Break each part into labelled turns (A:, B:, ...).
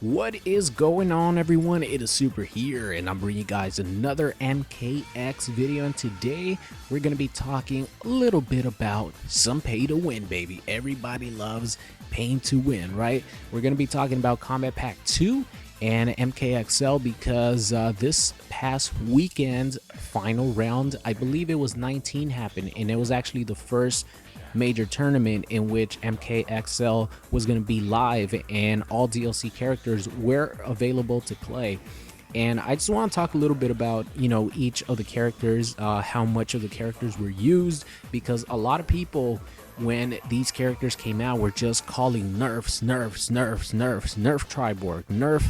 A: What is going on, everyone? It is Super here, and I'm bringing you guys another MKX video, and today we're going to be talking a little bit about some pay to win, baby. Everybody loves paying to win, right? We're going to be talking about Combat Pack 2 and MKXL because this past weekend final round, I believe it was 19, happened, and it was actually the first major tournament in which MKXL was going to be live and all DLC characters were available to play. And I just want to talk a little bit about, each of the characters, how much of the characters were used, because a lot of people, when these characters came out, were just calling nerfs, nerf Triborg, nerf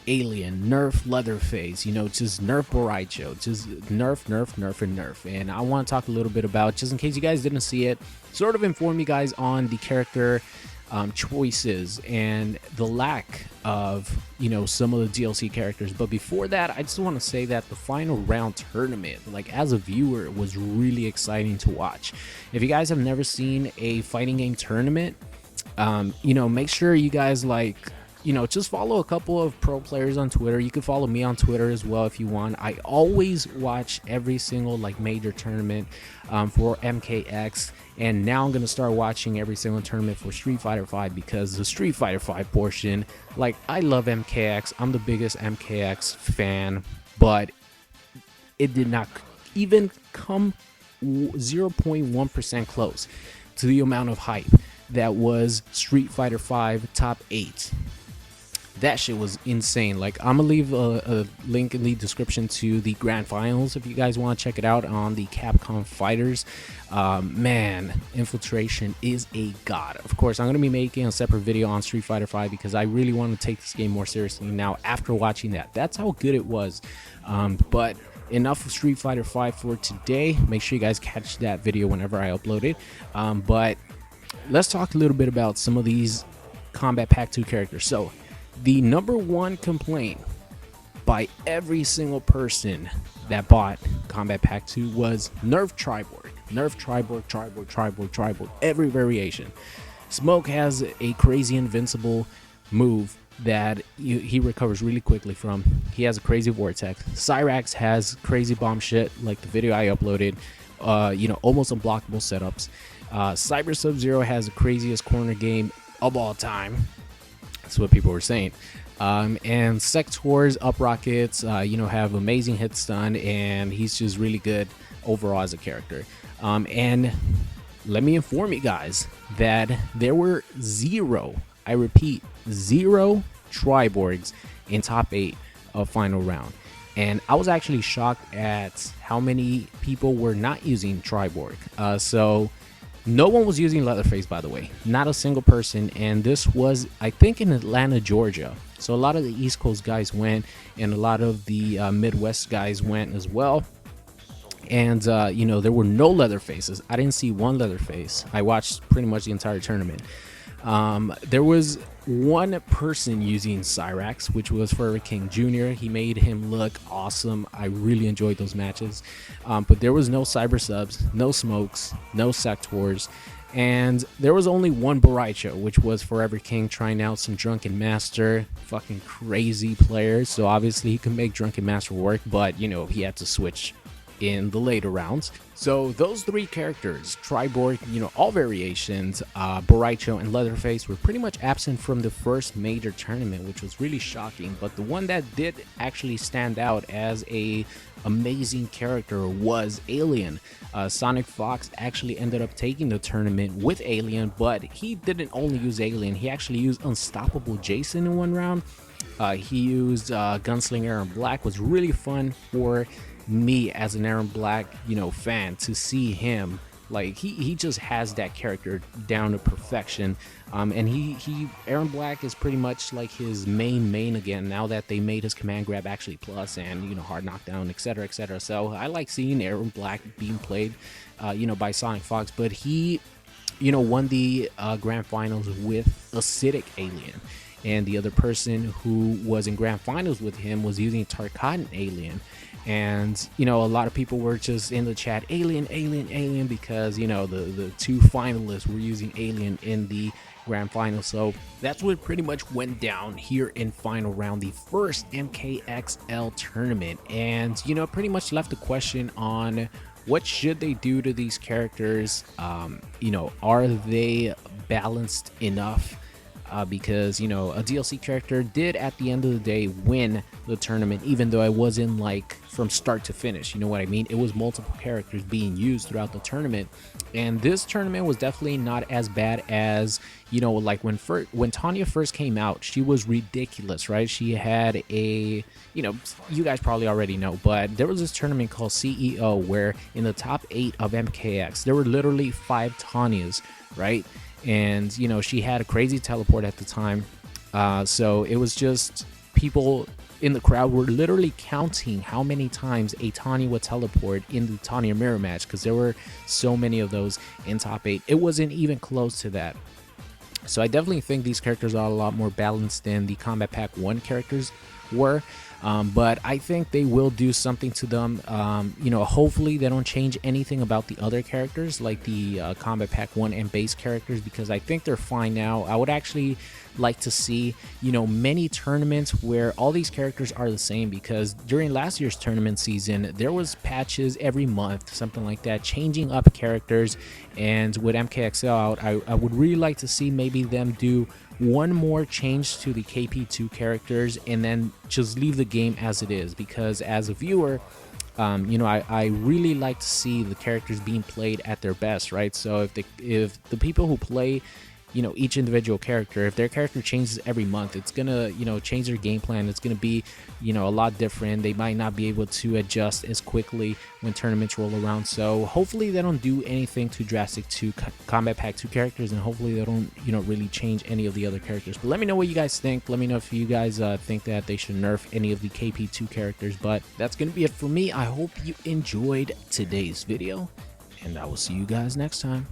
A: Alien, nerf Leatherface, just nerf Boraicho, just nerf, and nerf. And I want to talk a little bit about, just in case you guys didn't see it, sort of inform you guys on the character choices and the lack of, some of the DLC characters. But before that, I just want to say that the final round tournament, like as a viewer, was really exciting to watch. If you guys have never seen a fighting game tournament, make sure you guys just follow a couple of pro players on Twitter. You can follow me on Twitter as well if you want. I always watch every single major tournament for MKX, and now I'm gonna start watching every single tournament for Street Fighter 5 because the Street Fighter 5 portion, I love MKX. I'm the biggest MKX fan, but it did not even come 0.1% close to the amount of hype that was Street Fighter 5 top 8. That shit was insane. I'm gonna leave a link in the description to the grand finals if you guys want to check it out on the Capcom Fighters. Man, Infiltration is a god. Of course, I'm gonna be making a separate video on Street Fighter 5 because I really want to take this game more seriously now after watching that. That's how good it was. But enough of Street Fighter 5 for today. Make sure you guys catch that video whenever I upload it. But let's talk a little bit about some of these Combat Pack 2 characters. So the number one complaint by every single person that bought Combat Pack 2 was nerf Triborg. Nerf Triborg, every variation. Smoke has a crazy invincible move that he recovers really quickly from. He has a crazy vortex. Cyrax has crazy bomb shit, like the video I uploaded, almost unblockable setups. Cyber Sub-Zero has the craziest corner game of all time. That's what people were saying. And Sector's up rockets, have amazing hit stun, and he's just really good overall as a character. And let me inform you guys that there were zero, I repeat, zero Triborgs in top 8 of final round. And I was actually shocked at how many people were not using Triborg. So no one was using Leatherface, by the way. Not a single person. And this was, I think, in Atlanta, Georgia. So a lot of the East Coast guys went, and a lot of the Midwest guys went as well. And, there were no Leatherfaces. I didn't see one Leatherface. I watched pretty much the entire tournament. There was one person using Cyrax, which was Forever King Jr. He made him look awesome. I really enjoyed those matches. But there was no Cyber Subs, no Smokes, no Sectors, and there was only one Boraicho, which was Forever King trying out some Drunken Master. Fucking crazy player. So obviously he could make Drunken Master work, but he had to switch in the later rounds. So those three characters, Triborg, all variations, Boraicho and Leatherface, were pretty much absent from the first major tournament, which was really shocking. But the one that did actually stand out as a amazing character was Alien. Sonic Fox actually ended up taking the tournament with Alien, but he didn't only use Alien, he actually used Unstoppable Jason in one round. He used Gunslinger Aaron Black. Was really fun for me as an Aaron Black fan to see him. He just has that character down to perfection. And he Aaron Black is pretty much like his main again now that they made his command grab actually plus, and hard knockdown, etc. So I like seeing Aaron Black being played by Sonic Fox. But he won the grand finals with Acidic Alien, and the other person who was in grand finals with him was using Tarkatan Alien. And a lot of people were just in the chat, alien, because the two finalists were using Alien in the grand final. So that's what pretty much went down here in final round, the first MKXL tournament. And pretty much left the question on what should they do to these characters. Are they balanced enough? Because a DLC character did at the end of the day win the tournament, even though it wasn't like from start to finish. You know what I mean? It was multiple characters being used throughout the tournament, and this tournament was definitely not as bad as like when Tanya first came out. She was ridiculous, right? She had a you guys probably already know, but there was this tournament called CEO where in the top 8 of MKX there were literally 5 Tanyas, right? And she had a crazy teleport at the time, so it was just people in the crowd were literally counting how many times a Tanya would teleport in the Tanya mirror match, because there were so many of those in top 8. It wasn't even close to that. So I definitely think these characters are a lot more balanced than the Combat Pack 1 characters were. But I think they will do something to them. Hopefully they don't change anything about the other characters, like the Combat Pack 1 and base characters, because I think they're fine now. I would actually like to see, many tournaments where all these characters are the same, because during last year's tournament season, there was patches every month, something like that, changing up characters. And with MKXL out, I would really like to see maybe them do one more change to the KP2 characters and then just leave the game as it is, because as a viewer, I really like to see the characters being played at their best, right? So if the people who play each individual character, if their character changes every month, it's gonna change their game plan. It's gonna be a lot different. They might not be able to adjust as quickly when tournaments roll around. So hopefully they don't do anything too drastic to Combat Pack 2 characters, and hopefully they don't really change any of the other characters. But let me know what you guys think. Let me know if you guys think that they should nerf any of the KP2 characters. But that's gonna be it for me. I hope you enjoyed today's video, and I will see you guys next time.